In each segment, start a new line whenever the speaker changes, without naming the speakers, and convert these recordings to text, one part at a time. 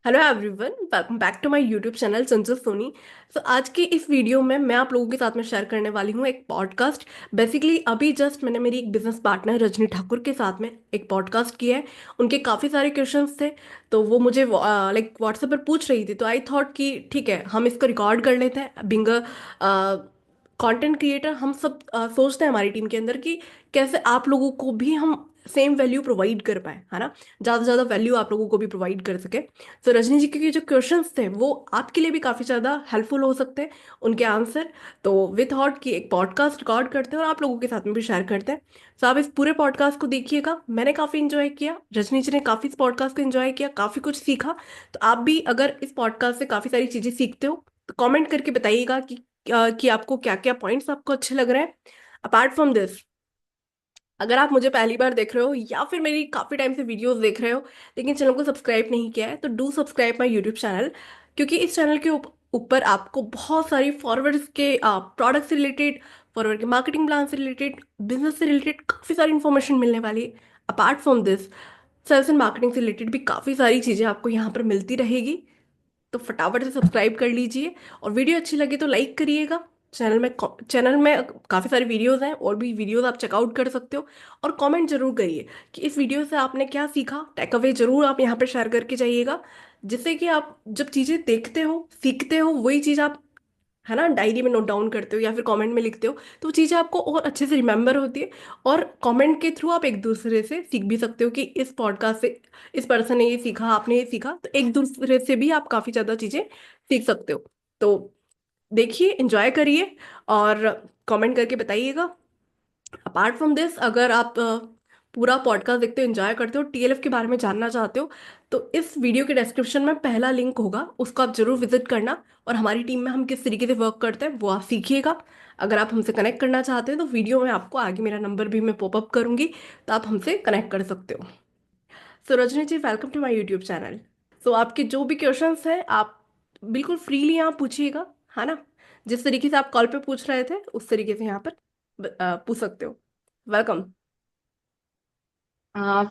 Hello everyone, welcome back to my YouTube channel Sanju Soni. तो आज की इस वीडियो में मैं आप लोगों के साथ में शेयर करने वाली हूँ एक पॉडकास्ट। बेसिकली अभी जस्ट मैंने मेरी एक बिजनेस पार्टनर रजनी ठाकुर के साथ में एक पॉडकास्ट किया है। उनके काफ़ी सारे क्वेश्चंस थे, तो वो मुझे लाइक व्हाट्सएप पर पूछ रही थी, तो आई थॉट कि ठीक है, हम इसको रिकॉर्ड कर लेते हैं। बिंग कंटेंट क्रिएटर हम सब सोचते हैं हमारी टीम के अंदर कि कैसे आप लोगों को भी हम सेम वैल्यू प्रोवाइड कर पाए, है ना। ज़्यादा से ज़्यादा वैल्यू आप लोगों को भी प्रोवाइड कर सके। तो रजनी जी के जो क्वेश्चंस थे वो आपके लिए भी काफ़ी ज़्यादा हेल्पफुल हो सकते हैं, उनके आंसर। तो विथ थॉट कि एक पॉडकास्ट रिकॉर्ड करते हैं और आप लोगों के साथ में भी शेयर करते हैं। तो आप इस पूरे पॉडकास्ट को देखिएगा। मैंने काफ़ी इंजॉय किया, रजनी जी ने काफ़ी इस पॉडकास्ट को इंजॉय किया, काफ़ी कुछ सीखा। तो आप भी अगर इस पॉडकास्ट से काफ़ी सारी चीज़ें सीखते हो तो कमेंट करके बताइएगा कि आपको क्या क्या पॉइंट्स आपको अच्छे लग रहे हैं। अपार्ट फ्रॉम दिस, अगर आप मुझे पहली बार देख रहे हो या फिर मेरी काफ़ी टाइम से वीडियोस देख रहे हो लेकिन चैनल को सब्सक्राइब नहीं किया है, तो do subscribe my YouTube channel. क्योंकि इस चैनल के ऊपर आपको बहुत सारी फॉरवर्ड्स के प्रोडक्ट से रिलेटेड, फॉरवर्ड के मार्केटिंग प्लान से रिलेटेड, बिजनेस से रिलेटेड काफ़ी सारी इन्फॉर्मेशन मिलने वाली है। Apart from this, sales and marketing से रिलेटेड भी काफ़ी सारी चीज़ें आपको यहाँ पर मिलती रहेगी। तो फटाफट से सब्सक्राइब कर लीजिए, और वीडियो अच्छी लगे तो लाइक करिएगा। चैनल में काफ़ी सारी वीडियोस हैं, और भी वीडियोस आप चेकआउट कर सकते हो। और कमेंट जरूर करिए कि इस वीडियो से आपने क्या सीखा। टेक अवे जरूर आप यहाँ पर शेयर करके जाइएगा, जिससे कि आप जब चीज़ें देखते हो सीखते हो वही चीज़ आप, है ना, डायरी में नोट डाउन करते हो या फिर कमेंट में लिखते हो, तो वो चीज़ें आपको और अच्छे से रिमेंबर होती है। और कमेंट के थ्रू आप एक दूसरे से सीख भी सकते हो कि इस पॉडकास्ट से इस पर्सन ने ये सीखा, आपने ये सीखा, तो एक दूसरे से भी आप काफ़ी ज़्यादा चीज़ें सीख सकते हो। तो देखिए, एंजॉय करिए और कमेंट करके बताइएगा। अपार्ट फ्रॉम दिस, अगर आप पूरा पॉडकास्ट देखते हो, एंजॉय करते हो, टीएलएफ के बारे में जानना चाहते हो, तो इस वीडियो के डिस्क्रिप्शन में पहला लिंक होगा, उसको आप जरूर विजिट करना। और हमारी टीम में हम किस तरीके से वर्क करते हैं वो आप सीखिएगा। अगर आप हमसे कनेक्ट करना चाहते हैं तो वीडियो में आपको आगे मेरा नंबर भी मैं पॉपअप करूंगी, तो आप हमसे कनेक्ट कर सकते हो। So Rajni ji, welcome to my YouTube channel. So आपके जो भी क्वेश्चंस हैं आप बिल्कुल फ्रीली यहाँ पूछिएगा, है ना। जिस तरीके से आप कॉल पे पूछ रहे थे उस तरीके से यहाँ पर पूछ सकते हो। Welcome.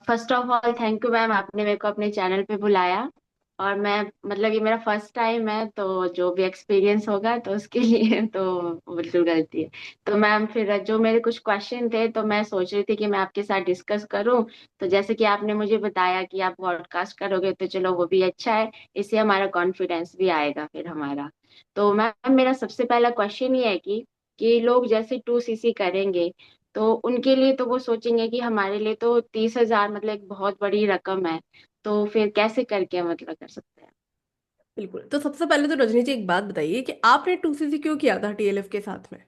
First of all thank you ma'am, आपने मेरे को अपने चैनल पे बुलाया। और मैं मतलब ये मेरा फर्स्ट टाइम है, तो जो भी एक्सपीरियंस होगा तो उसके लिए तो बिल्कुल गलती है। तो मैम फिर जो मेरे कुछ क्वेश्चन थे तो मैं सोच रही थी कि मैं आपके साथ डिस्कस करूं। तो जैसे कि आपने मुझे बताया कि आप पॉडकास्ट करोगे तो चलो वो भी अच्छा है, इससे हमारा कॉन्फिडेंस भी आएगा फिर हमारा। तो मैम मेरा सबसे पहला क्वेश्चन ये है कि लोग जैसे 2 सीसी करेंगे तो उनके लिए तो वो सोचेंगे कि हमारे लिए तो 30,000 मतलब एक बहुत बड़ी रकम है। तो फिर कैसे करके मतलब कर सकते हैं?
बिल्कुल, तो सबसे पहले तो रजनी जी एक बात बताइए कि आपने 2सीसी क्यों किया था टीएलएफ के साथ में।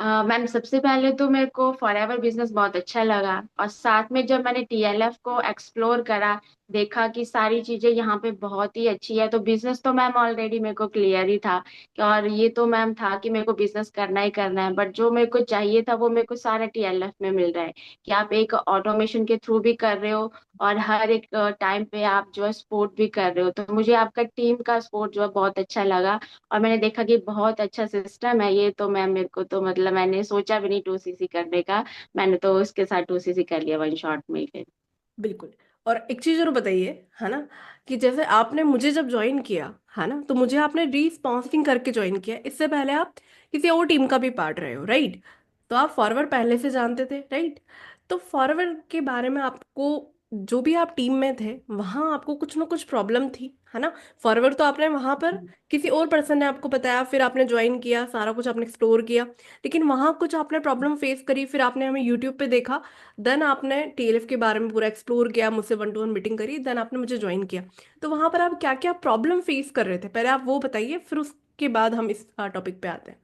मैम सबसे पहले तो मेरे को फॉरएवर बिजनेस बहुत अच्छा लगा, और साथ में जब मैंने टीएलएफ को एक्सप्लोर करा, देखा कि सारी चीजें यहाँ पे बहुत ही अच्छी है। तो बिजनेस तो मैम ऑलरेडी मेरे को क्लियर ही था और ये तो मैम था कि मेरे को बिजनेस करना ही करना है। बट जो मेरे को चाहिए था वो मेरे को सारा टीएलएफ में मिल रहा है कि आप एक ऑटोमेशन के थ्रू भी कर रहे हो, और हर एक टाइम पे आप जो है सपोर्ट भी कर रहे हो। तो मुझे आपका टीम का सपोर्ट जो है बहुत अच्छा लगा, और मैंने देखा कि बहुत अच्छा सिस्टम है ये। तो मैम मेरे को तो मतलब मैंने सोचा भी नहीं 2 सीसी करने का, मैंने तो उसके साथ 2 सीसी कर लिया वन शॉट में ही फिर।
बिल्कुल। और एक चीज और बताइए, है ना, कि जैसे आपने मुझे जब ज्वाइन किया, है ना, तो मुझे आपने री स्पॉन्सरिंग करके ज्वाइन किया। इससे पहले आप किसी और टीम का भी पार्ट रहे हो, राइट। तो आप फॉरवर्ड पहले से जानते थे, राइट। तो फॉरवर्ड के बारे में आपको, जो भी आप टीम में थे वहां आपको कुछ ना कुछ प्रॉब्लम थी, है ना। फॉरवर्ड तो आपने वहां पर किसी और पर्सन ने आपको बताया, फिर आपने ज्वाइन किया, सारा कुछ आपने एक्सप्लोर किया, लेकिन वहां कुछ आपने प्रॉब्लम फेस करी, फिर आपने हमें यूट्यूब पे देखा, देन आपने टीएलएफ के बारे में पूरा एक्सप्लोर किया, मुझसे 1-to-1 मीटिंग करी, देन आपने मुझे ज्वाइन किया। तो वहां पर आप क्या क्या प्रॉब्लम फेस कर रहे थे, पहले आप वो बताइए, फिर उसके बाद हम इस टॉपिक पे आते हैं।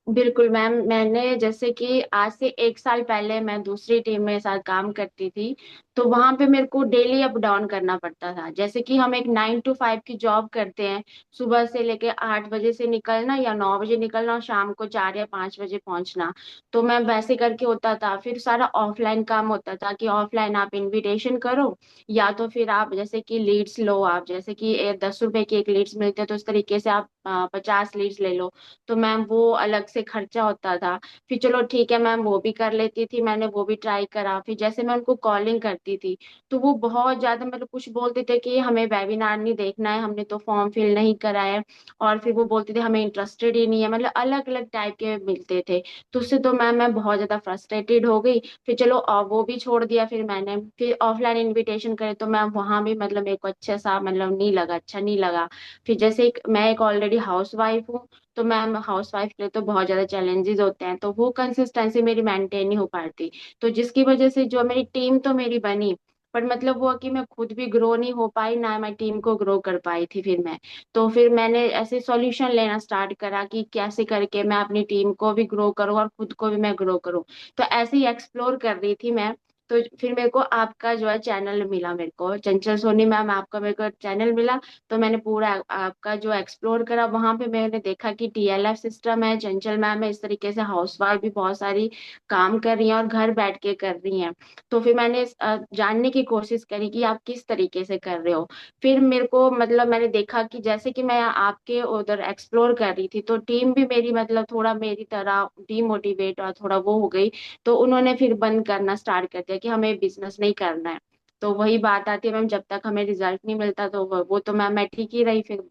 बिल्कुल मैम, मैंने जैसे कि आज से 1 साल पहले मैं दूसरी टीम में साथ काम करती थी। तो वहां पे मेरे को डेली अप डाउन करना पड़ता था। जैसे कि हम एक 9 to 5 की जॉब करते हैं, सुबह से लेके 8 बजे से निकलना या 9 बजे निकलना और शाम को 4 या 5 बजे पहुंचना। तो मैं वैसे करके होता था। फिर सारा ऑफलाइन काम होता था कि ऑफलाइन आप इनविटेशन करो, या तो फिर आप जैसे कि लीड्स लो। आप जैसे कि 10 रुपए की एक लीड्स मिलते हैं तो उस तरीके से आप 50 लीड्स ले लो, तो मैम वो अलग से खर्चा होता था। फिर चलो ठीक है मैम, वो भी कर लेती थी, मैंने वो भी ट्राई करा। फिर जैसे मैं उनको कॉलिंग करती थी, तो वो बहुत ज्यादा मतलब कुछ बोलते थे कि हमें वेबिनार नहीं देखना है, हमने तो फॉर्म फिल नहीं करा है। और फिर वो बोलते थे हमें इंटरेस्टेड ही नहीं है, मतलब अलग अलग टाइप के मिलते थे। तो उससे तो मैं बहुत ज्यादा फ्रस्ट्रेटेड हो गई। फिर चलो वो भी छोड़ दिया। फिर मैंने फिर ऑफलाइन इनविटेशन करे, तो मैम वहां भी मतलब मेरे को अच्छा सा मतलब नहीं लगा, अच्छा नहीं लगा। फिर जैसे मैं एक ऑलरेडी हाउस वाइफ हूँ, तो मैम हाउस वाइफ के लिए तो बहुत ज्यादा चैलेंजेस होते हैं, तो वो कंसिस्टेंसी मेरी मेंटेन नहीं हो पाती। तो जिसकी वजह से जो मेरी टीम तो मेरी बनी, पर मतलब वो कि मैं खुद भी ग्रो नहीं हो पाई, ना मैं टीम को ग्रो कर पाई थी। फिर मैं तो फिर मैंने ऐसे सॉल्यूशन लेना स्टार्ट करा कि कैसे करके मैं अपनी टीम को भी ग्रो करूँ और खुद को भी मैं ग्रो करूँ। तो ऐसे ही एक्सप्लोर कर रही थी मैं। तो फिर मेरे को आपका जो है चैनल मिला, मेरे को चंचल सोनी मैम आपका मेरे को चैनल मिला। तो मैंने पूरा आपका जो एक्सप्लोर करा, वहां पे मैंने देखा कि टीएलएफ सिस्टम है, चंचल मैम है, इस तरीके से हाउसवाइफ भी बहुत सारी काम कर रही हैं और घर बैठ के कर रही हैं। तो फिर मैंने जानने की कोशिश करी कि आप किस तरीके से कर रहे हो। फिर मेरे को मतलब मैंने देखा कि जैसे कि मैं आपके उधर एक्सप्लोर कर रही थी, तो टीम भी मेरी मतलब थोड़ा मेरी तरह डीमोटिवेट और थोड़ा वो हो गई। तो उन्होंने फिर बंद करना स्टार्ट कर दिया कि हमें बिजनेस नहीं करना है। तो वही बात आती है मैम, जब तक हमें रिजल्ट नहीं मिलता तो वो तो मैं ठीक ही रही फिर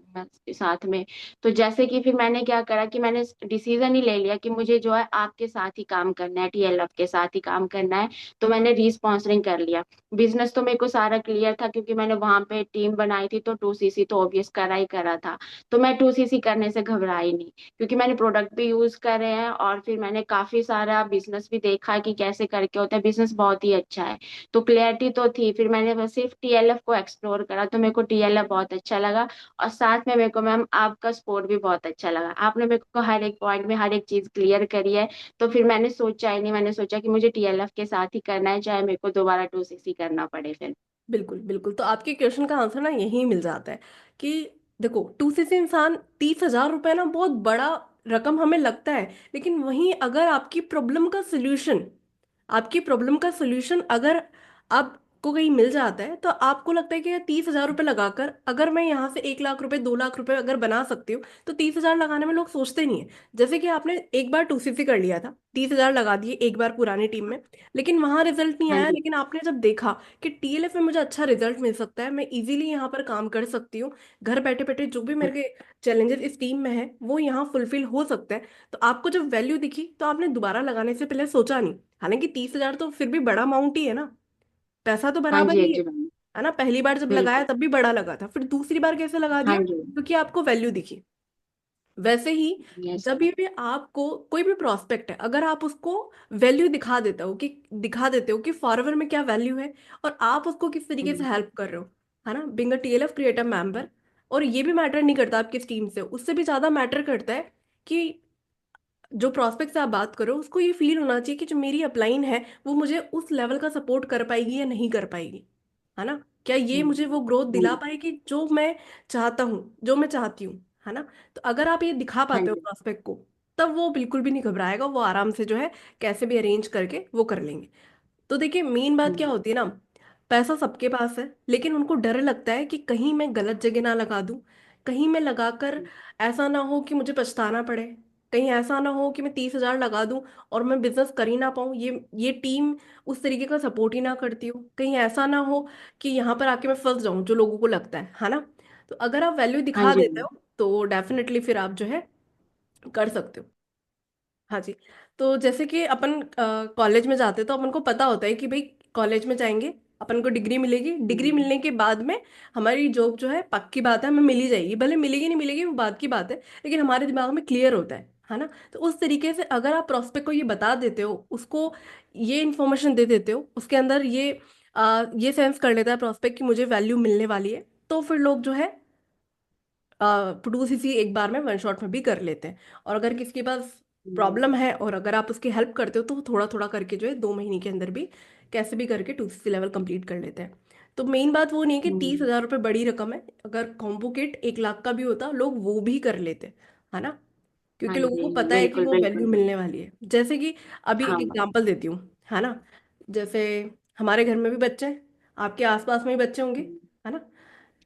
साथ में। तो जैसे कि फिर मैंने क्या करा कि मैंने डिसीजन ही ले लिया कि मुझे जो है आपके साथ ही काम करना है, टीएलएफ के साथ ही काम करना है। तो मैंने रीस्पॉन्सरिंग कर लिया। बिजनेस तो मेरे को सारा क्लियर था, क्योंकि मैंने वहां पे टीम बनाई थी, तो 2सीसी तो ऑब्वियस करा ही करा था। तो मैं 2सीसी करने से घबराई नहीं, क्योंकि मैंने प्रोडक्ट भी यूज करे हैं और फिर मैंने काफी सारा बिजनेस भी देखा कि कैसे करके होता है, बिजनेस बहुत ही अच्छा है। तो क्लियरिटी तो थी। फिर मैंने बस सिर्फ टीएलएफ को एक्सप्लोर करा, तो मेरे को टीएलएफ बहुत अच्छा लगा। और साथ में मेरे को मैम आपका सपोर्ट भी बहुत अच्छा लगा, आपने मेरे को हर एक पॉइंट में हर एक चीज क्लियर करी है। तो फिर मैंने सोचा ही नहीं, मैंने सोचा कि मुझे टीएलएफ के साथ ही करना है, चाहे मेरे को दोबारा 2सीसी करना पड़े फिर।
बिल्कुल बिल्कुल, तो आपके क्वेश्चन का आंसर ना यही मिल जाता है कि देखो, टू सी से इंसान 30,000 रुपये ना बहुत बड़ा रकम हमें लगता है, लेकिन वहीं अगर आपकी प्रॉब्लम का सोल्यूशन अगर आपको कहीं मिल जाता है, तो आपको लगता है कि यार 30,000 रुपये लगाकर अगर मैं यहाँ से 1 लाख रुपए 2 लाख रुपए अगर बना सकती हूँ, तो 30,000 लगाने में लोग सोचते नहीं है। जैसे कि आपने एक बार 2CC कर लिया था, 30,000 लगा दिए एक बार पुरानी टीम में, लेकिन वहां रिजल्ट नहीं
हाँ
आया,
जी।
लेकिन आपने जब देखा कि टीएलएफ में मुझे अच्छा रिजल्ट मिल सकता है, मैं इजीली यहाँ पर काम कर सकती हूँ, घर बैठे बैठे जो भी मेरे चैलेंजेस इस टीम में है वो यहाँ फुलफिल हो सकता है, तो आपको जब वैल्यू दिखी तो आपने दोबारा लगाने से पहले सोचा नहीं। हालांकि 30,000 तो फिर भी बड़ा अमाउंट ही है ना, पैसा तो
हाँ
बराबर
जी, हाँ
ही
जी मैम।
है ना। पहली बार जब लगाया
बिल्कुल।
तब भी बड़ा लगा था, फिर दूसरी बार कैसे लगा
हाँ
दिया?
जी।
क्योंकि आपको वैल्यू दिखी। वैसे ही
यस।
जब भी आपको कोई भी प्रोस्पेक्ट है, अगर आप उसको वैल्यू दिखा देते हो कि फॉरवर में क्या वैल्यू है, और आप उसको किस तरीके से हेल्प कर रहे हो, है ना, being a TLF creator member. और ये भी मैटर नहीं करता आप किस टीम से हो, उससे भी ज्यादा मैटर करता है कि जो प्रोस्पेक्ट से आप बात करो उसको ये फील होना चाहिए कि जो मेरी अपलाइन है वो मुझे उस लेवल का सपोर्ट कर पाएगी या नहीं कर पाएगी, है ना। क्या ये मुझे वो ग्रोथ
हाँ
दिला
जी।
पाएगी जो मैं चाहता हूँ, जो मैं चाहती हूँ, है ना। तो अगर आप ये दिखा
हाँ
पाते हो
जी।
प्रोस्पेक्ट को, तब वो बिल्कुल भी नहीं घबराएगा, वो आराम से जो है कैसे भी अरेंज करके वो कर लेंगे। तो देखिए, मेन बात क्या होती है ना, पैसा सबके पास है, लेकिन उनको डर लगता है कि कहीं मैं गलत जगह ना लगा दूं, कहीं मैं लगाकर ऐसा ना हो कि मुझे पछताना पड़े, कहीं ऐसा ना हो कि मैं 30,000 लगा दूं और मैं बिजनेस कर ही ना पाऊं, ये टीम उस तरीके का सपोर्ट ही ना करती हो, कहीं ऐसा ना हो कि यहाँ पर आके मैं फंस जाऊं, जो लोगों को लगता है ना। तो अगर आप वैल्यू
हाँ
दिखा
जी
देते
मैम।
हो तो डेफिनेटली फिर आप जो है कर सकते हो। हाँ जी। तो जैसे कि अपन कॉलेज में जाते तो अपन को पता होता है कि भाई कॉलेज में जाएंगे, अपन को डिग्री मिलेगी, डिग्री
हम्म।
मिलने के बाद में हमारी जॉब जो है पक्की बात है हमें मिल ही जाएगी, भले मिलेगी नहीं मिलेगी वो बात की बात है, लेकिन हमारे दिमाग में क्लियर होता है ना। तो उस तरीके से अगर आप प्रोस्पेक्ट को ये बता देते हो, उसको ये इन्फॉर्मेशन दे देते हो, उसके अंदर ये सेंस कर लेता है प्रोस्पेक्ट कि मुझे वैल्यू मिलने वाली है, तो फिर लोग जो है 2CC एक बार में वन शॉट में भी कर लेते हैं। और अगर किसी के पास
हम्म।
प्रॉब्लम है और अगर आप उसकी हेल्प करते हो, तो वो थोड़ा थोड़ा करके जो है 2 महीने के अंदर भी कैसे भी करके 2CC लेवल कंप्लीट कर लेते हैं। तो मेन बात वो नहीं है कि तीस
हम्म।
हजार रुपये बड़ी रकम है, अगर कॉम्बो किट 1 लाख का भी होता लोग वो भी कर लेते, है ना।
हाँ
क्योंकि लोगों
जी।
को पता है कि
बिल्कुल
वो वैल्यू
बिल्कुल।
मिलने वाली है। जैसे कि अभी एक
हाँ।
एग्जांपल देती हूँ, है ना। जैसे हमारे घर में भी बच्चे हैं, आपके आसपास में भी बच्चे होंगे, है ना।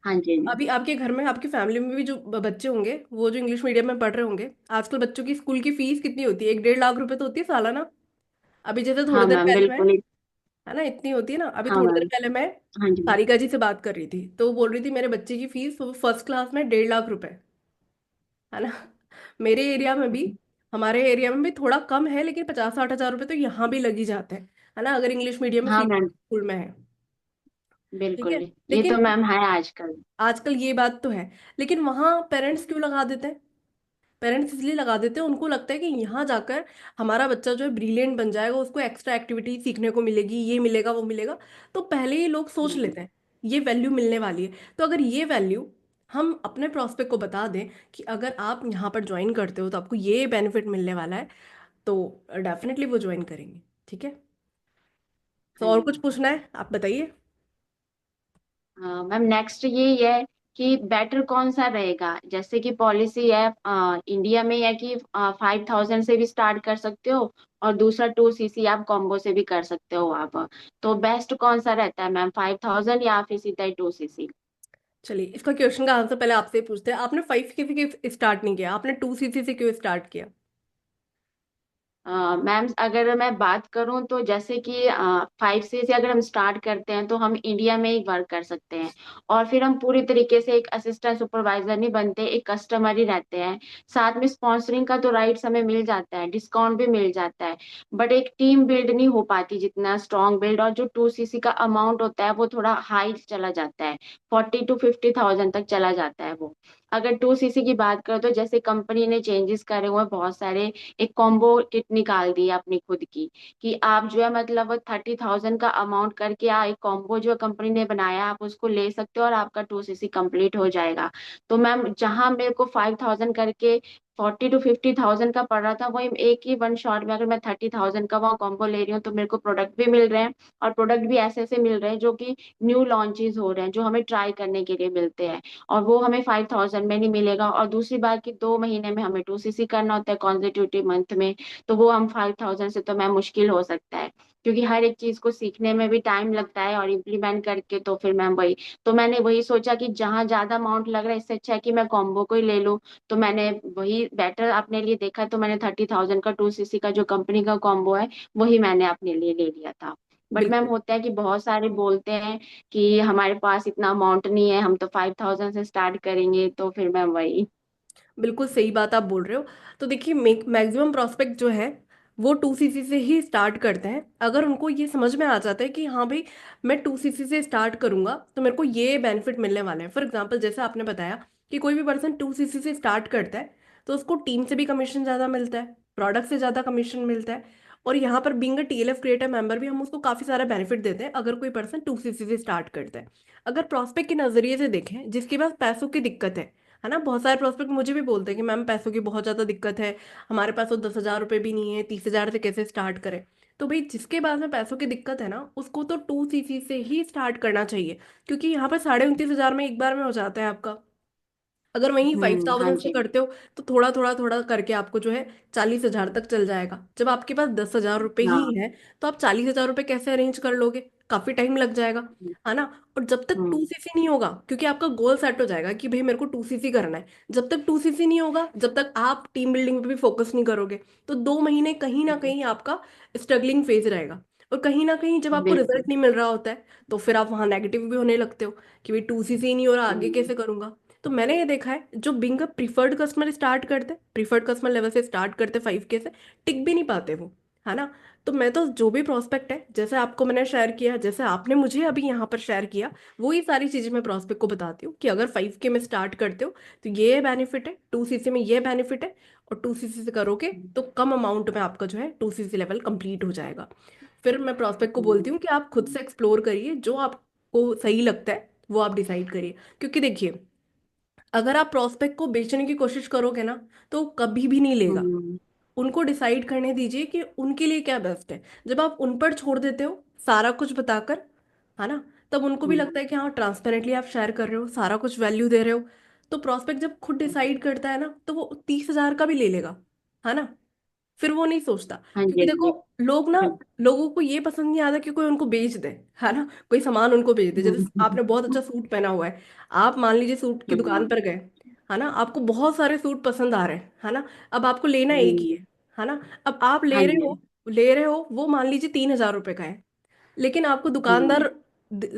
हाँ जी।
अभी आपके घर में, आपकी फैमिली में भी जो बच्चे होंगे, वो जो इंग्लिश मीडियम में पढ़ रहे होंगे, आजकल बच्चों की स्कूल की फीस कितनी होती है? 1-1.5 लाख रुपए तो होती है सालाना। अभी जैसे थोड़ी
हाँ
देर
मैम
पहले मैं,
बिल्कुल।
है ना, इतनी होती है ना। अभी
हाँ
थोड़ी देर
मैम।
पहले मैं
हाँ जी।
सारिका जी से बात कर रही थी, तो वो बोल रही थी मेरे बच्चे की फीस फर्स्ट क्लास में 1.5 लाख रुपए, है ना। मेरे एरिया में भी, हमारे एरिया में भी थोड़ा कम है, लेकिन 50-60 हजार रुपए तो यहाँ भी लगी जाते हैं, है ना, अगर इंग्लिश मीडियम में
हाँ
सीबीएसई
मैम
स्कूल में है। ठीक
बिल्कुल।
है।
ये तो
लेकिन
मैम है आजकल।
आजकल ये बात तो है, लेकिन वहाँ पेरेंट्स क्यों लगा देते हैं? पेरेंट्स इसलिए लगा देते हैं, उनको लगता है कि यहाँ जाकर हमारा बच्चा जो है ब्रिलियंट बन जाएगा, उसको एक्स्ट्रा एक्टिविटी सीखने को मिलेगी, ये मिलेगा वो मिलेगा। तो पहले ही लोग सोच
हम्म।
लेते हैं ये वैल्यू मिलने वाली है। तो अगर ये वैल्यू हम अपने प्रोस्पेक्ट को बता दें कि अगर आप यहाँ पर ज्वाइन करते हो तो आपको ये बेनिफिट मिलने वाला है, तो डेफिनेटली वो ज्वाइन करेंगे। ठीक है। तो
हाँ
और
जी।
कुछ पूछना है आप बताइए।
मैम नेक्स्ट यही है कि बेटर कौन सा रहेगा, जैसे कि पॉलिसी है इंडिया में है कि 5,000 से भी स्टार्ट कर सकते हो, और दूसरा 2 सीसी आप कॉम्बो से भी कर सकते हो आप। तो बेस्ट कौन सा रहता है मैम, 5,000 या फिर सीधा ही 2 सीसी?
चलिए, इसका क्वेश्चन का आंसर पहले आपसे ही पूछते हैं। आपने 5 से स्टार्ट नहीं किया, आपने 2 सीसी से क्यों स्टार्ट किया?
मैम अगर मैं बात करूं तो जैसे कि 5 से अगर हम स्टार्ट करते हैं तो हम इंडिया में ही वर्क कर सकते हैं, और फिर हम पूरी तरीके से एक असिस्टेंट सुपरवाइजर नहीं बनते, एक कस्टमर ही रहते हैं। साथ में स्पॉन्सरिंग का तो राइट्स हमें मिल जाता है, डिस्काउंट भी मिल जाता है, बट एक टीम बिल्ड नहीं हो पाती जितना स्ट्रॉन्ग बिल्ड। और जो 2 सीसी का अमाउंट होता है वो थोड़ा हाई चला जाता है, 40 to 50,000 तक चला जाता है वो। अगर 2 सीसी की बात करें तो जैसे कंपनी ने चेंजेस करे हुए हैं बहुत सारे, एक कॉम्बो किट निकाल दी है अपनी खुद की, कि आप जो है मतलब 30,000 का अमाउंट करके एक कॉम्बो जो कंपनी ने बनाया आप उसको ले सकते हो और आपका 2 सीसी कंप्लीट हो जाएगा। तो मैम जहां मेरे को 5,000 करके 40 to 50,000 का पड़ रहा था, वही एक ही वन शॉट में अगर मैं 30,000 का वहाँ कॉम्बो ले रही हूँ तो मेरे को प्रोडक्ट भी मिल रहे हैं, और प्रोडक्ट भी ऐसे ऐसे मिल रहे हैं जो कि न्यू लॉन्चेस हो रहे हैं, जो हमें ट्राई करने के लिए मिलते हैं, और वो हमें 5,000 में नहीं मिलेगा। और दूसरी बात कि 2 महीने में हमें 2 सीसी करना होता है कॉन्जिट्यूटिव मंथ में, तो वो हम 5,000 से तो मैम मुश्किल हो सकता है, क्योंकि हर एक चीज को सीखने में भी टाइम लगता है और इम्प्लीमेंट करके, तो फिर मैम वही, तो मैंने वही सोचा कि जहां ज्यादा अमाउंट लग रहा है इससे अच्छा है कि मैं कॉम्बो को ही ले लूं। तो मैंने वही बेटर अपने लिए देखा, तो मैंने 30,000 का 2 सीसी का जो कंपनी का कॉम्बो है वही मैंने अपने लिए ले लिया था। बट मैम
बिल्कुल।
होता है कि बहुत सारे बोलते हैं कि हमारे पास इतना अमाउंट नहीं है, हम तो 5,000 से स्टार्ट करेंगे, तो फिर मैम वही।
बिल्कुल सही बात आप बोल रहे हो। तो देखिए, मैक्सिमम प्रोस्पेक्ट जो है वो 2 सीसी से ही स्टार्ट करते हैं। अगर उनको ये समझ में आ जाता है कि हाँ भाई, मैं 2 सीसी से स्टार्ट करूंगा तो मेरे को ये बेनिफिट मिलने वाले हैं। फॉर एग्जाम्पल, जैसे आपने बताया कि कोई भी पर्सन 2 सीसी से स्टार्ट करता है तो उसको टीम से भी कमीशन ज़्यादा मिलता है, प्रोडक्ट से ज़्यादा कमीशन मिलता है। और यहाँ पर being a TLF creator member भी हम उसको काफ़ी सारा बेनिफिट देते हैं अगर कोई पर्सन 2 सीसी से स्टार्ट करता है। अगर प्रोस्पेक्ट के नज़रिए से देखें, जिसके पास पैसों की दिक्कत है ना, बहुत सारे प्रोस्पेक्ट मुझे भी बोलते हैं कि मैम पैसों की बहुत ज़्यादा दिक्कत है, हमारे पास तो 10 हजार रुपये भी नहीं है, 30 हजार से कैसे स्टार्ट करें? तो भाई, जिसके पास में पैसों की दिक्कत है ना, उसको तो 2 सीसी से ही स्टार्ट करना चाहिए, क्योंकि यहाँ पर 29,500 में एक बार में हो जाता है आपका। अगर वहीं फाइव
हाँ
थाउजेंड से
जी।
करते हो तो थोड़ा थोड़ा थोड़ा करके आपको जो है 40 हजार तक चल जाएगा। जब आपके पास 10 हजार रुपये ही
हाँ।
है तो आप 40 हजार रुपये कैसे अरेंज कर लोगे? काफी टाइम लग जाएगा, है ना। और जब तक टू
हम्म।
सीसी नहीं होगा, क्योंकि आपका गोल सेट हो जाएगा कि भाई मेरे को 2 सीसी करना है, जब तक 2 सीसी नहीं होगा, जब तक आप टीम बिल्डिंग पे भी फोकस नहीं करोगे, तो 2 महीने कहीं ना कहीं आपका स्ट्रगलिंग फेज रहेगा। और कहीं ना कहीं जब आपको
बिल्कुल।
रिजल्ट नहीं मिल रहा होता है, तो फिर आप वहाँ नेगेटिव भी होने लगते हो कि भाई 2 सीसी ही नहीं हो रहा, आगे
हम्म।
कैसे करूंगा। तो मैंने ये देखा है, जो being a preferred customer start करते, प्रीफर्ड कस्टमर लेवल से स्टार्ट करते 5 के से, टिक भी नहीं पाते वो, है ना। तो मैं तो जो भी प्रोस्पेक्ट है, जैसे आपको मैंने शेयर किया, जैसे आपने मुझे अभी यहाँ पर शेयर किया, वही सारी चीजें मैं प्रोस्पेक्ट को बताती हूँ कि अगर 5 के में स्टार्ट करते हो तो ये बेनिफिट है, 2 सीसी में ये बेनिफिट है, और 2 सीसी से करोगे तो कम अमाउंट में आपका जो है 2 सीसी लेवल कंप्लीट हो जाएगा। फिर मैं प्रोस्पेक्ट को बोलती
हम्म।
हूँ कि आप खुद से एक्सप्लोर करिए, जो आपको सही लगता है वो आप डिसाइड करिए। क्योंकि देखिए, अगर आप प्रोस्पेक्ट को बेचने की कोशिश करोगे ना, तो कभी भी नहीं लेगा।
हम्म।
उनको डिसाइड करने दीजिए कि उनके लिए क्या बेस्ट है। जब आप उन पर छोड़ देते हो सारा कुछ बताकर, है ना, तब उनको भी
हम्म।
लगता है कि हाँ, ट्रांसपेरेंटली आप शेयर कर रहे हो, सारा कुछ वैल्यू दे रहे हो। तो प्रोस्पेक्ट जब खुद डिसाइड करता है ना, तो वो 30 हजार का भी ले लेगा, है ना। फिर वो नहीं सोचता।
हाँ जी,
क्योंकि
हाँ
देखो,
जी।
लोग ना,
बिल्कुल।
लोगों को ये पसंद नहीं आता कि कोई उनको बेच दे, है ना, कोई सामान उनको बेच दे। जैसे
हम्म,
आपने बहुत अच्छा सूट पहना हुआ है, आप मान लीजिए सूट की दुकान
हम्म,
पर गए, है ना, आपको बहुत सारे सूट पसंद आ रहे हैं, है ना, अब आपको लेना एक ही है ना, अब आप
हाँ
ले रहे
जी।
हो, ले रहे हो, वो मान लीजिए 3,000 रुपए का है, लेकिन आपको
हम्म,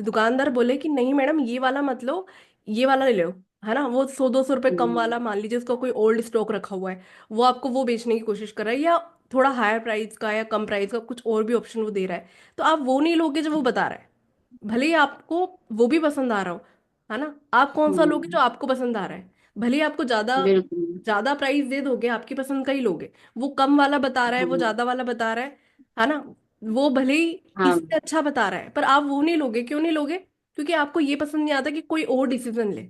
दुकानदार बोले कि नहीं मैडम ये वाला मत लो, ये वाला ले लो, है ना, वो 100-200 रुपये कम
हम्म,
वाला, मान लीजिए उसका कोई ओल्ड स्टॉक रखा हुआ है, वो आपको वो बेचने की कोशिश कर रहा है, या थोड़ा हायर प्राइस का या कम प्राइस का कुछ और भी ऑप्शन वो दे रहा है, तो आप वो नहीं लोगे जो वो बता रहा है, भले ही आपको वो भी पसंद आ रहा हो, है ना, आप कौन सा लोगे जो
हम्म,
आपको पसंद आ रहा है। भले ही आपको ज्यादा
बिल्कुल।
ज्यादा प्राइस दे दोगे, आपकी पसंद का ही लोगे। वो कम वाला बता रहा है, वो
हाँ,
ज्यादा वाला बता रहा है ना, वो भले ही
हाँ,
इससे अच्छा बता रहा है, पर आप वो नहीं लोगे। क्यों नहीं लोगे? क्योंकि आपको ये पसंद नहीं आता कि कोई और डिसीजन ले,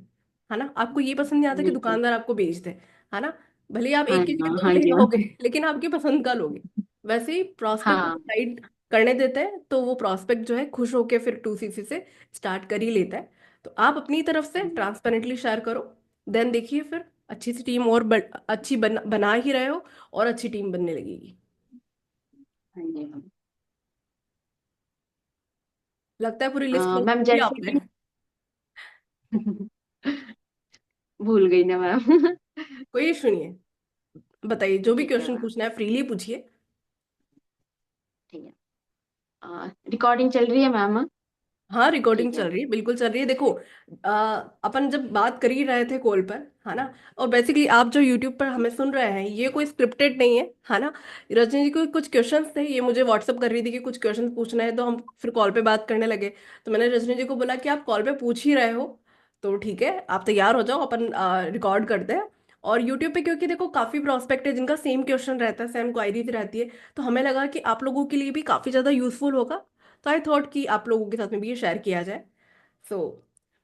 है ना, आपको ये पसंद नहीं आता कि
बिल्कुल।
दुकानदार आपको बेच दे, है ना, भले ही आप
हाँ,
एक की जगह
हाँ,
दो
हाँ
ले
जी,
लोगे,
हाँ।
लेकिन आपकी पसंद का लोगे। वैसे ही प्रॉस्पेक्ट
हाँ,
डिसाइड करने देते हैं, तो वो प्रॉस्पेक्ट जो है खुश होके फिर 2CC से स्टार्ट कर ही लेता है। तो आप अपनी तरफ से ट्रांसपेरेंटली शेयर करो, देन देखिए फिर अच्छी सी टीम और अच्छी बना ही रहे हो, और अच्छी टीम बनने लगेगी।
हाँ जी, हाँ।
लगता है पूरी लिस्ट नोट
मैम
कर लिया
जैसे
आपने।
कि भूल गई ना मैम।
कोई इशू नहीं है, बताइए, जो भी
ठीक है
क्वेश्चन
मैम।
पूछना है फ्रीली पूछिए।
ठीक है। रिकॉर्डिंग चल रही है मैम?
हाँ, रिकॉर्डिंग
ठीक
चल
है।
रही है, बिल्कुल चल रही है। देखो, अपन जब बात कर ही रहे थे कॉल पर, है ना, और बेसिकली आप जो यूट्यूब पर हमें सुन रहे हैं, ये कोई स्क्रिप्टेड नहीं है ना। रजनी जी को कुछ क्वेश्चंस थे, ये मुझे व्हाट्सअप कर रही थी कि कुछ क्वेश्चंस पूछना है, तो हम फिर कॉल पे बात करने लगे। तो मैंने रजनी जी को बोला कि आप कॉल पे पूछ ही रहे हो, तो ठीक है, आप तैयार हो जाओ, अपन रिकॉर्ड करते हैं। और यूट्यूब पे क्योंकि देखो काफ़ी प्रोस्पेक्ट है जिनका सेम क्वेश्चन रहता है, सेम क्वायरीज रहती है, तो हमें लगा कि आप लोगों के लिए भी काफ़ी ज़्यादा यूजफुल होगा। तो आई थॉट कि आप लोगों के साथ में भी ये शेयर किया जाए। सो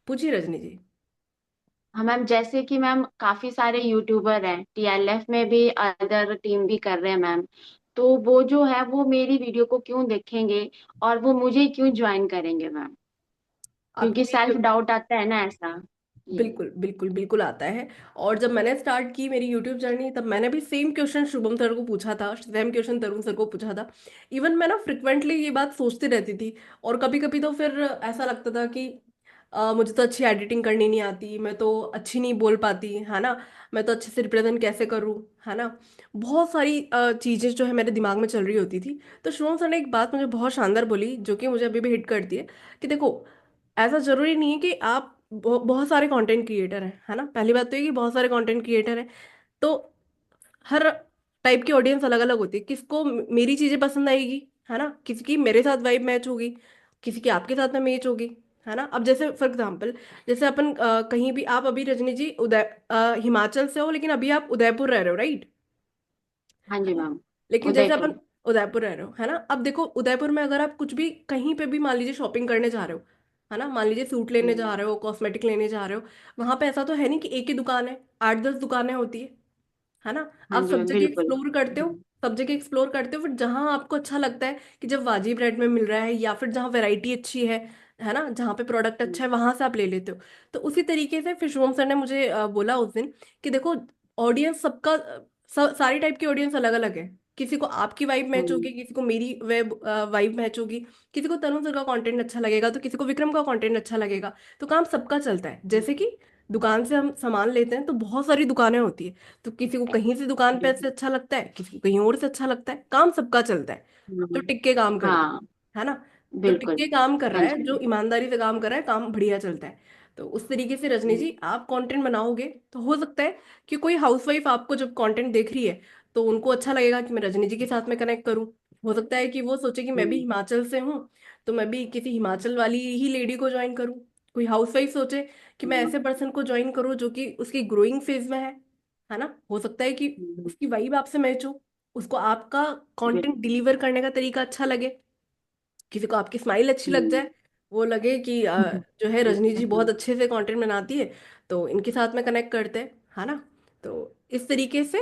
पूछिए रजनी जी।
हाँ मैम, जैसे कि मैम काफी सारे यूट्यूबर हैं, टीएलएफ में भी अदर टीम भी कर रहे हैं मैम। तो वो जो है वो मेरी वीडियो को क्यों देखेंगे और वो मुझे क्यों ज्वाइन करेंगे मैम?
आपकी
क्योंकि सेल्फ
वीडियो,
डाउट आता है ना ऐसा। जी।
बिल्कुल बिल्कुल बिल्कुल आता है। और जब मैंने स्टार्ट की मेरी यूट्यूब जर्नी, तब मैंने भी सेम क्वेश्चन शुभम सर को पूछा था, सेम क्वेश्चन तरुण सर को पूछा था। इवन मैं ना फ्रिक्वेंटली ये बात सोचती रहती थी, और कभी कभी तो फिर ऐसा लगता था कि मुझे तो अच्छी एडिटिंग करनी नहीं आती, मैं तो अच्छी नहीं बोल पाती, है ना, मैं तो अच्छे से रिप्रेजेंट कैसे करूँ, है ना, बहुत सारी चीज़ें जो है मेरे दिमाग में चल रही होती थी। तो शुभम सर ने एक बात मुझे बहुत शानदार बोली, जो कि मुझे अभी भी हिट करती है, कि देखो, ऐसा जरूरी नहीं है कि आप बहुत सारे कंटेंट क्रिएटर हैं, है ना, पहली बात तो ये कि बहुत सारे कंटेंट क्रिएटर हैं, तो हर टाइप की ऑडियंस अलग अलग होती है। किसको मेरी चीजें पसंद आएगी, है ना, किसी की मेरे साथ वाइब मैच होगी, किसी की आपके साथ में मैच होगी, है ना। अब जैसे फॉर एग्जांपल, जैसे अपन कहीं भी, आप अभी रजनी जी हिमाचल से हो, लेकिन अभी आप उदयपुर रह रहे हो, राइट,
हाँ जी मैम।
लेकिन जैसे अपन
उदयपुर।
उदयपुर रह रहे हो, है ना, अब देखो उदयपुर में अगर आप कुछ भी कहीं पे भी मान लीजिए शॉपिंग करने जा रहे हो, है ना, मान लीजिए सूट लेने जा
हम्म,
रहे हो, कॉस्मेटिक लेने जा रहे हो, वहां पे ऐसा तो है नहीं कि एक ही दुकान है, 8-10 दुकानें होती है ना।
हाँ
आप
जी
सब
मैम,
जगह
बिल्कुल।
एक्सप्लोर करते हो, सब जगह एक्सप्लोर करते हो, फिर जहां आपको अच्छा लगता है कि जब वाजिब रेट में मिल रहा है, या फिर जहां वैरायटी अच्छी है ना, जहाँ पे प्रोडक्ट
हम्म,
अच्छा है, वहां से आप ले लेते हो। तो उसी तरीके से फिर शुभम सर ने मुझे बोला उस दिन कि देखो, ऑडियंस सबका सारी टाइप की ऑडियंस अलग अलग है। किसी को आपकी वाइब मैच होगी, किसी को मेरी वेब वाइब मैच होगी, किसी को तनु सर का कंटेंट अच्छा लगेगा, तो किसी को विक्रम का कंटेंट अच्छा लगेगा। तो काम सबका चलता है। जैसे कि दुकान से हम सामान लेते हैं, तो बहुत सारी दुकानें होती है, तो किसी को कहीं से दुकान पे से अच्छा लगता है, किसी को कहीं और से अच्छा लगता है, काम सबका चलता है। जो टिक के काम करता
हाँ,
है ना, जो टिक
बिल्कुल।
के काम कर
हाँ
रहा है,
जी।
जो ईमानदारी से काम कर रहा है, काम बढ़िया चलता है। तो उस तरीके से रजनी
हम्म,
जी, आप कंटेंट बनाओगे तो हो सकता है कि कोई हाउसवाइफ आपको जब कंटेंट देख रही है, तो उनको अच्छा लगेगा कि मैं रजनी जी के साथ में कनेक्ट करूं। हो सकता है कि वो सोचे कि मैं भी
हम्म,
हिमाचल से हूँ, तो मैं भी किसी हिमाचल वाली ही लेडी को ज्वाइन करूं। कोई हाउसवाइफ सोचे कि मैं
हम्म,
ऐसे पर्सन को ज्वाइन करूं जो कि उसकी ग्रोइंग फेज में है ना। हो सकता है कि
हम्म,
उसकी वाइब आपसे मैच हो, उसको आपका कंटेंट
बिल्कुल।
डिलीवर करने का तरीका अच्छा लगे, किसी को आपकी स्माइल अच्छी लग
हम्म,
जाए, वो लगे कि जो है रजनी जी बहुत अच्छे से कंटेंट बनाती है, तो इनके साथ में कनेक्ट करते हैं, है ना। तो इस तरीके से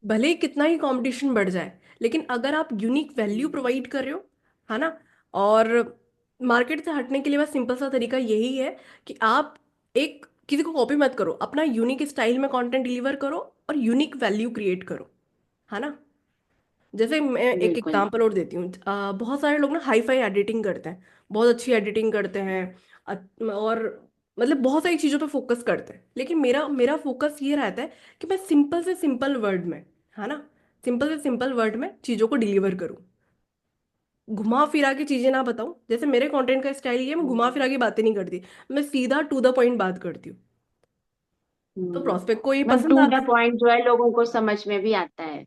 भले ही कितना ही कंपटीशन बढ़ जाए, लेकिन अगर आप यूनिक वैल्यू प्रोवाइड कर रहे हो, है ना, और मार्केट से हटने के लिए बस सिंपल सा तरीका यही है कि आप एक किसी को कॉपी मत करो, अपना यूनिक स्टाइल में कंटेंट डिलीवर करो और यूनिक वैल्यू क्रिएट करो, है ना। जैसे मैं एक
बिल्कुल।
एग्जांपल और देती हूँ, बहुत सारे लोग ना हाई फाई एडिटिंग करते हैं, बहुत अच्छी एडिटिंग करते हैं, और मतलब बहुत सारी चीज़ों पे फोकस करते हैं, लेकिन मेरा मेरा फोकस ये रहता है कि मैं सिंपल से सिंपल वर्ड में, है ना, सिंपल से सिंपल वर्ड में चीज़ों को डिलीवर करूँ, घुमा फिरा के चीज़ें ना बताऊँ। जैसे मेरे कंटेंट का स्टाइल ये है, मैं घुमा फिरा के बातें नहीं करती, मैं सीधा टू द पॉइंट बात करती हूँ, तो प्रोस्पेक्ट को ये
मैम
पसंद
टू
आता
द
है।
पॉइंट जो है लोगों को समझ में भी आता है।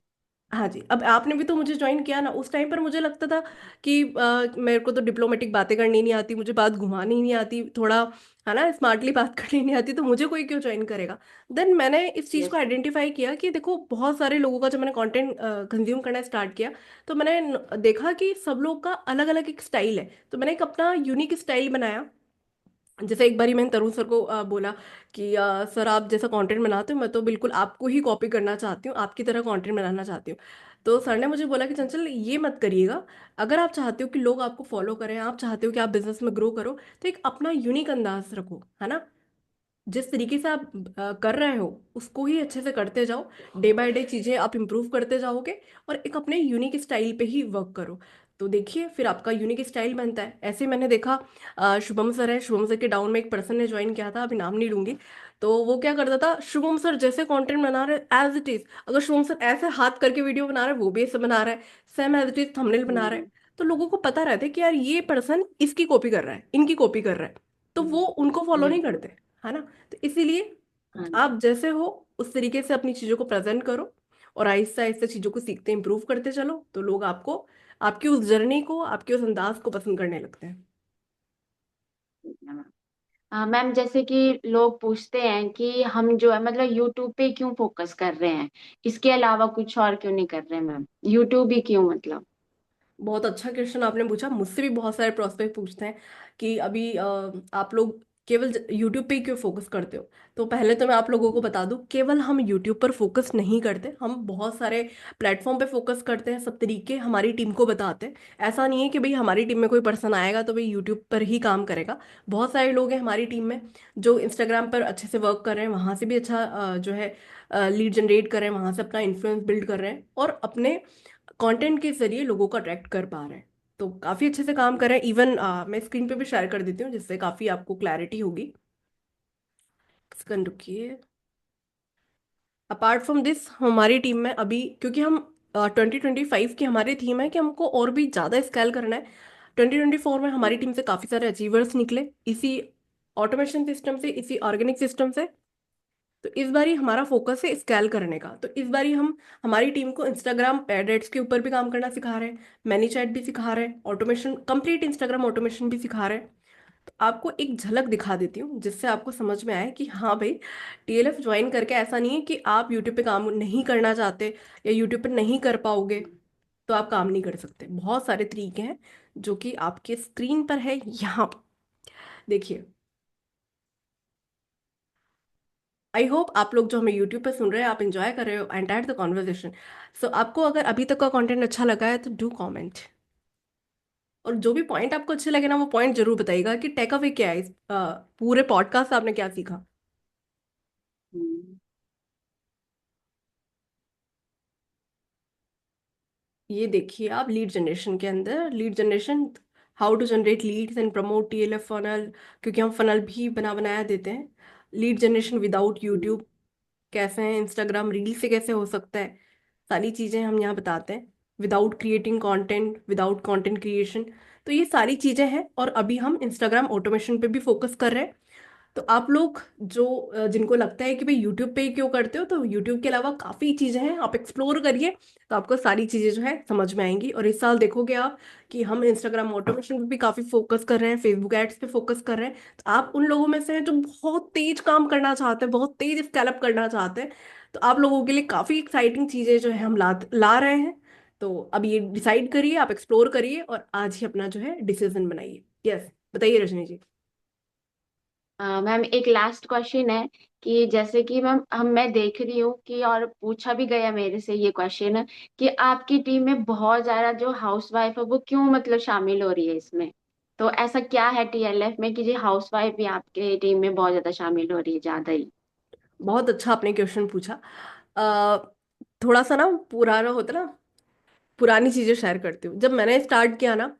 हाँ जी, अब आपने भी तो मुझे ज्वाइन किया ना, उस टाइम पर मुझे लगता था कि मेरे को तो डिप्लोमेटिक बातें करनी नहीं आती, मुझे बात घुमानी नहीं आती, थोड़ा है ना स्मार्टली बात करनी नहीं आती, तो मुझे कोई क्यों ज्वाइन करेगा। देन मैंने इस चीज़ को
यस।
आइडेंटिफाई किया कि देखो बहुत सारे लोगों का, जब मैंने कंटेंट कंज्यूम करना स्टार्ट किया, तो मैंने देखा कि सब लोग का अलग अलग एक स्टाइल है, तो मैंने एक अपना यूनिक स्टाइल बनाया। जैसे एक बारी मैंने तरुण सर को बोला कि सर आप जैसा कंटेंट बनाते हो, मैं तो बिल्कुल आपको ही कॉपी करना चाहती हूँ, आपकी तरह कंटेंट बनाना चाहती हूँ। तो सर ने मुझे बोला कि चंचल ये मत करिएगा, अगर आप चाहते हो कि लोग आपको फॉलो करें, आप चाहते हो कि आप बिजनेस में ग्रो करो, तो एक अपना यूनिक अंदाज रखो, है ना, जिस तरीके से आप कर रहे हो उसको ही अच्छे से करते जाओ, डे बाय डे चीज़ें आप इम्प्रूव करते जाओगे, और एक अपने यूनिक स्टाइल पे ही वर्क करो, तो देखिए फिर आपका यूनिक स्टाइल बनता है। ऐसे मैंने देखा, शुभम सर है, शुभम सर के डाउन में एक पर्सन ने ज्वाइन किया था, अभी नाम नहीं लूंगी, तो वो क्या करता था, शुभम सर जैसे कंटेंट बना रहे एज इट इज, अगर शुभम सर ऐसे हाथ करके वीडियो बना रहे हैं वो भी ऐसे बना रहा है, same as it is thumbnail बना रहा है,
हम्म।
तो लोगों को पता रहता है कि यार ये पर्सन इसकी कॉपी कर रहा है, इनकी कॉपी कर रहा है, तो वो उनको फॉलो नहीं
यस।
करते, है ना। तो इसीलिए
हाँ जी।
आप जैसे हो उस तरीके से अपनी चीजों को प्रेजेंट करो, और आहिस्ता आहिस्ता चीजों को सीखते इंप्रूव करते चलो, तो लोग आपको, आपकी उस जर्नी को, आपके उस अंदाज को पसंद करने लगते हैं।
मैम जैसे कि लोग पूछते हैं कि हम जो है मतलब यूट्यूब पे क्यों फोकस कर रहे हैं, इसके अलावा कुछ और क्यों नहीं कर रहे हैं मैम, यूट्यूब ही क्यों मतलब।
बहुत अच्छा क्वेश्चन आपने पूछा, मुझसे भी बहुत सारे प्रोस्पेक्ट पूछते हैं कि अभी आप लोग केवल यूट्यूब पे ही क्यों फोकस करते हो। तो पहले तो मैं आप लोगों को बता दूं, केवल हम यूट्यूब पर फोकस नहीं करते, हम बहुत सारे प्लेटफॉर्म पे फोकस करते हैं, सब तरीके हमारी टीम को बताते हैं। ऐसा नहीं है कि भाई हमारी टीम में कोई पर्सन आएगा तो भाई यूट्यूब पर ही काम करेगा, बहुत सारे लोग हैं हमारी टीम में जो इंस्टाग्राम पर अच्छे से वर्क कर रहे हैं, वहाँ से भी अच्छा जो है लीड जनरेट कर रहे हैं, वहाँ से अपना इन्फ्लुएंस बिल्ड कर रहे हैं, और अपने कंटेंट के जरिए लोगों को अट्रैक्ट कर पा रहे हैं, तो काफी अच्छे से काम कर रहे हैं। इवन मैं स्क्रीन पे भी शेयर कर देती हूँ जिससे काफी आपको क्लैरिटी होगी। सेकंड रुकिए। अपार्ट फ्रॉम दिस हमारी टीम में अभी, क्योंकि हम 2025 की हमारी थीम है कि हमको और भी ज़्यादा स्केल करना है, 2024 में हमारी टीम से काफ़ी सारे अचीवर्स निकले इसी ऑटोमेशन सिस्टम से, इसी ऑर्गेनिक सिस्टम से। तो इस बारी हमारा फोकस है स्केल करने का, तो इस बारी हम हमारी टीम को इंस्टाग्राम पेड एड्स के ऊपर भी काम करना सिखा रहे हैं, मैनी चैट भी सिखा रहे हैं, ऑटोमेशन कंप्लीट इंस्टाग्राम ऑटोमेशन भी सिखा रहे हैं। तो आपको एक झलक दिखा देती हूँ जिससे आपको समझ में आए कि हाँ भाई, टीएलएफ ज्वाइन करके ऐसा नहीं है कि आप यूट्यूब पे काम नहीं करना चाहते या यूट्यूब पे नहीं कर पाओगे तो आप काम नहीं कर सकते, बहुत सारे तरीके हैं जो कि आपके स्क्रीन पर है यहाँ पर। देखिए, आई होप आप लोग जो हमें यूट्यूब पर सुन रहे हैं आप इंजॉय कर रहे हो एंटायर द कॉन्वर्जेशन। सो आपको अगर अभी तक का कंटेंट अच्छा लगा है तो डू कमेंट, और जो भी पॉइंट आपको अच्छे लगे ना वो पॉइंट जरूर बताइएगा कि टेक अवे क्या है इस पूरे पॉडकास्ट से आपने क्या सीखा।
हम्म।
ये देखिए आप लीड जनरेशन के अंदर, lead generation, how to generate leads and promote TLF funnel, क्योंकि हम फनल भी बना बनाया देते हैं। Lead generation without
hmm.
YouTube कैसे है, इंस्टाग्राम रील से कैसे हो सकता है, सारी चीज़ें हम यहाँ बताते हैं। Without creating content, without content creation, तो ये सारी चीज़ें हैं, और अभी हम इंस्टाग्राम ऑटोमेशन पे भी फोकस कर रहे हैं। तो आप लोग जो जिनको लगता है कि भाई यूट्यूब पे ही क्यों करते हो, तो यूट्यूब के अलावा काफ़ी चीज़ें हैं, आप एक्सप्लोर करिए, तो आपको सारी चीज़ें जो है समझ में आएंगी। और इस साल देखोगे आप कि हम इंस्टाग्राम ऑटोमेशन पे भी काफ़ी फोकस कर रहे हैं, फेसबुक एड्स पे फोकस कर रहे हैं। तो आप उन लोगों में से हैं जो बहुत तेज काम करना चाहते हैं, बहुत तेज स्केल अप करना चाहते हैं, तो आप लोगों के लिए काफ़ी एक्साइटिंग चीज़ें जो है हम ला ला रहे हैं। तो अब ये डिसाइड करिए, आप एक्सप्लोर करिए, और आज ही अपना जो है डिसीजन बनाइए। यस, बताइए रजनी जी।
मैम एक लास्ट क्वेश्चन है कि जैसे कि मैम हम मैं देख रही हूँ कि और पूछा भी गया मेरे से ये क्वेश्चन है कि आपकी टीम में बहुत ज्यादा जो हाउसवाइफ है वो क्यों मतलब शामिल हो रही है इसमें, तो ऐसा क्या है टीएलएफ में कि जी हाउसवाइफ भी आपके टीम में बहुत ज्यादा शामिल हो रही है, ज्यादा ही।
बहुत अच्छा आपने क्वेश्चन पूछा। अ, थोड़ा सा ना पुराना होता ना, पुरानी चीजें शेयर करती हूँ। जब मैंने स्टार्ट किया ना,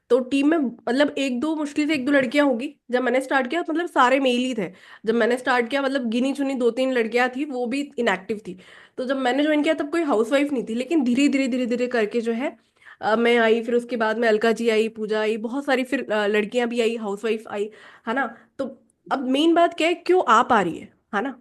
तो टीम में मतलब एक दो, मुश्किल से एक दो लड़कियां होगी। जब मैंने स्टार्ट किया मतलब सारे मेल ही थे। जब मैंने स्टार्ट किया मतलब गिनी चुनी दो तीन लड़कियां थी, वो भी इनएक्टिव थी। तो जब मैंने ज्वाइन किया तब कोई हाउसवाइफ नहीं थी, लेकिन धीरे धीरे धीरे धीरे करके जो है मैं आई, फिर उसके बाद में अलका जी आई, पूजा आई, बहुत सारी फिर लड़कियां भी आई, हाउसवाइफ आई, है ना। तो अब मेन बात क्या है, क्यों आ पा रही है ना,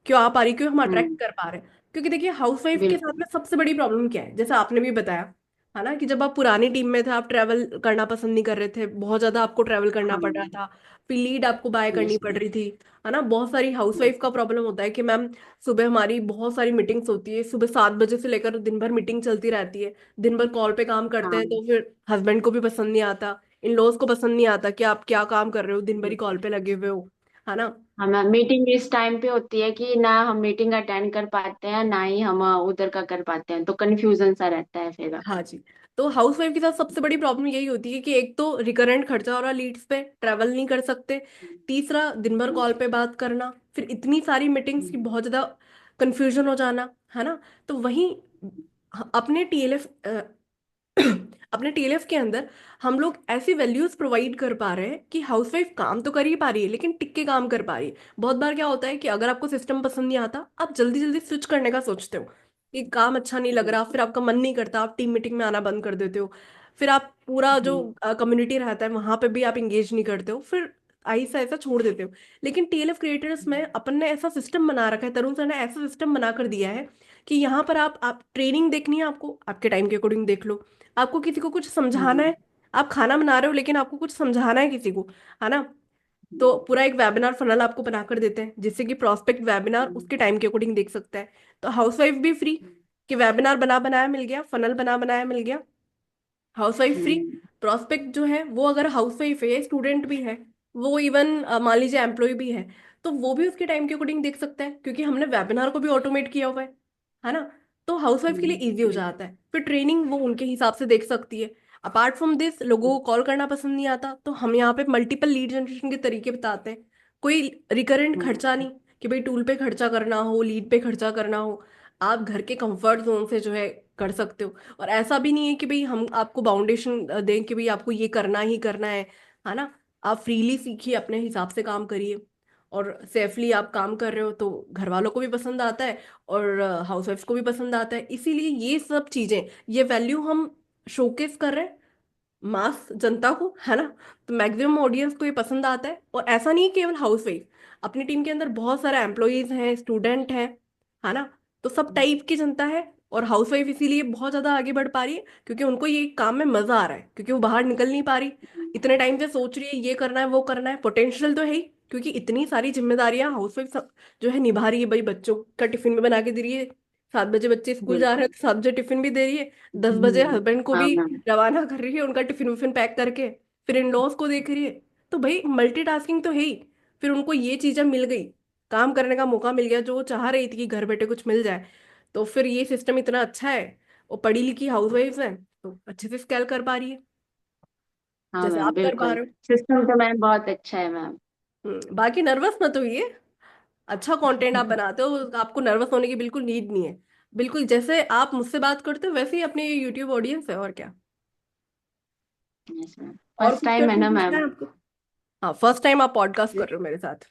क्यों आ पा रही, क्यों हम अट्रैक्ट
हम्म।
कर पा रहे हैं? क्योंकि देखिए हाउसवाइफ के साथ
बिल्कुल।
में सबसे बड़ी प्रॉब्लम क्या है, जैसे आपने भी बताया, है ना, कि जब आप पुरानी टीम में थे आप ट्रैवल करना पसंद नहीं कर रहे थे, बहुत ज्यादा आपको ट्रैवल करना
हाँ।
पड़ रहा था, फिर लीड आपको बाय करनी
यस
पड़
मैम।
रही थी, है ना। बहुत सारी हाउसवाइफ का प्रॉब्लम होता है कि मैम सुबह हमारी बहुत सारी मीटिंग्स होती है, सुबह 7 बजे से लेकर दिन भर मीटिंग चलती रहती है, दिन भर कॉल पे काम करते हैं,
हाँ।
तो फिर हस्बैंड को भी पसंद नहीं आता, इन लॉज को पसंद नहीं आता कि आप क्या काम कर रहे हो, दिन भर ही कॉल पे लगे हुए हो, है ना।
हाँ मैम, मीटिंग इस टाइम पे होती है कि ना हम मीटिंग अटेंड कर पाते हैं, ना ही हम उधर का कर पाते हैं, तो कंफ्यूजन सा रहता है फिर।
हाँ जी। तो हाउसवाइफ के साथ सबसे बड़ी प्रॉब्लम यही होती है कि एक तो रिकरेंट खर्चा हो रहा लीड्स पे, ट्रैवल नहीं कर सकते, तीसरा दिन भर कॉल पे बात करना, फिर इतनी सारी मीटिंग्स की बहुत ज्यादा कंफ्यूजन हो जाना, है ना। तो वहीं अपने टीएलएफ अपने टीएलएफ के अंदर हम लोग ऐसी वैल्यूज प्रोवाइड कर पा रहे हैं कि हाउसवाइफ काम तो कर ही पा रही है, लेकिन टिक के काम कर पा रही है। बहुत बार क्या होता है कि अगर आपको सिस्टम पसंद नहीं आता, आप जल्दी जल्दी स्विच करने का सोचते हो कि काम अच्छा नहीं लग रहा, फिर आपका मन नहीं करता, आप टीम मीटिंग में आना बंद कर देते हो, फिर आप पूरा जो कम्युनिटी रहता है वहां पे भी आप इंगेज नहीं करते हो, फिर ऐसा ऐसा छोड़ देते हो। लेकिन टीएलएफ क्रिएटर्स में अपन ने ऐसा सिस्टम बना रखा है, तरुण सर ने ऐसा सिस्टम बना कर दिया है कि यहाँ पर आप ट्रेनिंग देखनी है आपको, आपके टाइम के अकॉर्डिंग देख लो। आपको किसी को कुछ समझाना है, आप खाना बना रहे हो लेकिन आपको कुछ समझाना है किसी को, है ना, तो पूरा एक वेबिनार फनल आपको बना कर देते हैं, जिससे कि प्रोस्पेक्ट वेबिनार उसके टाइम के अकॉर्डिंग देख सकता है। तो हाउसवाइफ भी फ्री, कि वेबिनार बना बनाया मिल गया, फनल बना बनाया मिल गया, हाउसवाइफ फ्री। प्रोस्पेक्ट जो है वो अगर हाउसवाइफ है या स्टूडेंट भी है, वो इवन मान लीजिए एम्प्लॉय भी है, तो वो भी उसके टाइम के अकॉर्डिंग देख सकता है, क्योंकि हमने वेबिनार को भी ऑटोमेट किया हुआ है ना। तो हाउसवाइफ के लिए इजी हो जाता है, फिर ट्रेनिंग वो उनके हिसाब से देख सकती है। अपार्ट फ्रॉम दिस, लोगों को कॉल करना पसंद नहीं आता, तो हम यहाँ पे मल्टीपल लीड जनरेशन के तरीके बताते हैं। कोई रिकरेंट खर्चा नहीं कि भाई टूल पे खर्चा करना हो, लीड पे खर्चा करना हो, आप घर के कंफर्ट जोन से जो है कर सकते हो। और ऐसा भी नहीं है कि भाई हम आपको बाउंडेशन दें कि भाई आपको ये करना ही करना है ना। आप फ्रीली सीखिए, अपने हिसाब से काम करिए, और सेफली आप काम कर रहे हो तो घर वालों को भी पसंद आता है, और हाउसवाइफ्स को भी पसंद आता है। इसीलिए ये सब चीजें, ये वैल्यू हम शोकेस कर रहे हैं मास जनता को, है ना। तो मैक्सिमम ऑडियंस को ये पसंद आता है। और ऐसा नहीं है केवल हाउसवाइफ, अपनी टीम के अंदर बहुत सारे एम्प्लॉयज हैं, स्टूडेंट हैं, है ना। तो सब टाइप की जनता है। और हाउसवाइफ इसीलिए बहुत ज्यादा आगे बढ़ पा रही है क्योंकि उनको ये काम में मजा आ रहा है, क्योंकि वो बाहर निकल नहीं पा रही, इतने टाइम से सोच रही है ये करना है वो करना है, पोटेंशियल तो है ही, क्योंकि इतनी सारी जिम्मेदारियां हाउसवाइफ जो है निभा रही है। भाई बच्चों का टिफिन भी बना के दे रही है, 7 बजे बच्चे स्कूल जा रहे हैं
बिल्कुल।
तो 7 बजे टिफिन भी दे रही है, 10 बजे हस्बैंड को
हाँ
भी
मैम।
रवाना कर रही है उनका टिफिन विफिन पैक करके, फिर इन लॉज को देख रही है। तो भाई मल्टीटास्किंग तो है ही। फिर उनको ये चीजें मिल गई, काम करने का मौका मिल गया जो वो चाह रही थी कि घर बैठे कुछ मिल जाए। तो फिर ये सिस्टम इतना अच्छा है, वो पढ़ी लिखी हाउसवाइफ है तो अच्छे से स्केल कर पा रही है,
हाँ
जैसे
मैम,
आप कर पा
बिल्कुल।
रहे हो।
सिस्टम तो मैम बहुत अच्छा है मैम।
बाकी नर्वस मत होइए, अच्छा कंटेंट आप बनाते हो, आपको नर्वस होने की बिल्कुल नीड नहीं है। बिल्कुल जैसे आप मुझसे बात करते हो वैसे ही अपनी यूट्यूब ऑडियंस है, और क्या।
यस मैम,
और
फर्स्ट
कुछ
टाइम है
क्वेश्चन
ना
पूछना
मैम।
है आपको? हाँ, फर्स्ट टाइम आप पॉडकास्ट कर रहे हो मेरे साथ।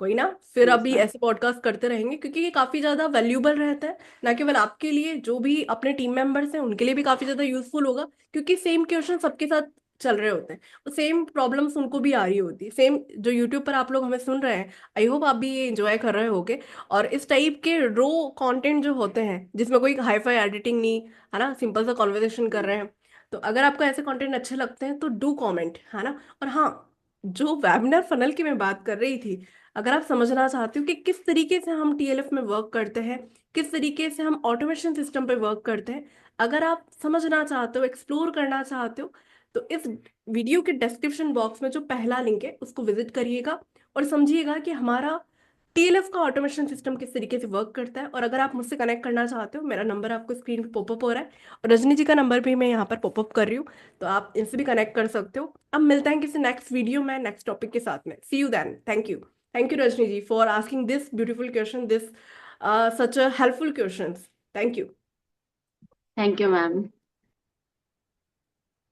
कोई ना, फिर
यस
अभी
मैम।
ऐसे पॉडकास्ट करते रहेंगे, क्योंकि ये काफी ज्यादा वैल्यूबल रहता है, ना केवल आपके लिए, जो भी अपने टीम मेंबर्स हैं उनके लिए भी काफी ज्यादा यूजफुल होगा, क्योंकि सेम क्वेश्चन सबके साथ चल रहे होते हैं, और सेम प्रॉब्लम्स उनको भी आ रही होती है, सेम जो यूट्यूब पर आप लोग हमें सुन रहे हैं। आई होप आप भी ये एंजॉय कर रहे होगे। और इस टाइप के रो कंटेंट जो होते हैं जिसमें कोई हाई फाई एडिटिंग नहीं, है ना, सिंपल सा कॉन्वर्सेशन कर रहे हैं, तो अगर आपको ऐसे कंटेंट अच्छे लगते हैं तो डू कमेंट, है ना। और हाँ, जो वेबिनार फनल की मैं बात कर रही थी, अगर आप समझना चाहते हो कि किस तरीके से हम टीएलएफ में वर्क करते हैं, किस तरीके से हम ऑटोमेशन सिस्टम पे वर्क करते हैं, अगर आप समझना चाहते हो, एक्सप्लोर करना चाहते हो, तो इस वीडियो के डिस्क्रिप्शन बॉक्स में जो पहला लिंक है उसको विजिट करिएगा, और समझिएगा कि हमारा टीएलएफ का ऑटोमेशन सिस्टम किस तरीके से वर्क करता है। और अगर आप मुझसे कनेक्ट करना चाहते हो, मेरा नंबर आपको स्क्रीन पे पॉपअप हो रहा है, और रजनी जी का नंबर भी मैं यहाँ पर पॉपअप कर रही हूँ, तो आप इनसे भी कनेक्ट कर सकते हो। अब मिलते हैं किसी नेक्स्ट वीडियो में नेक्स्ट टॉपिक के साथ में। See you then, thank you. Thank you Rajni ji for asking this beautiful question, this such a helpful questions. Thank you.
Thank you ma'am.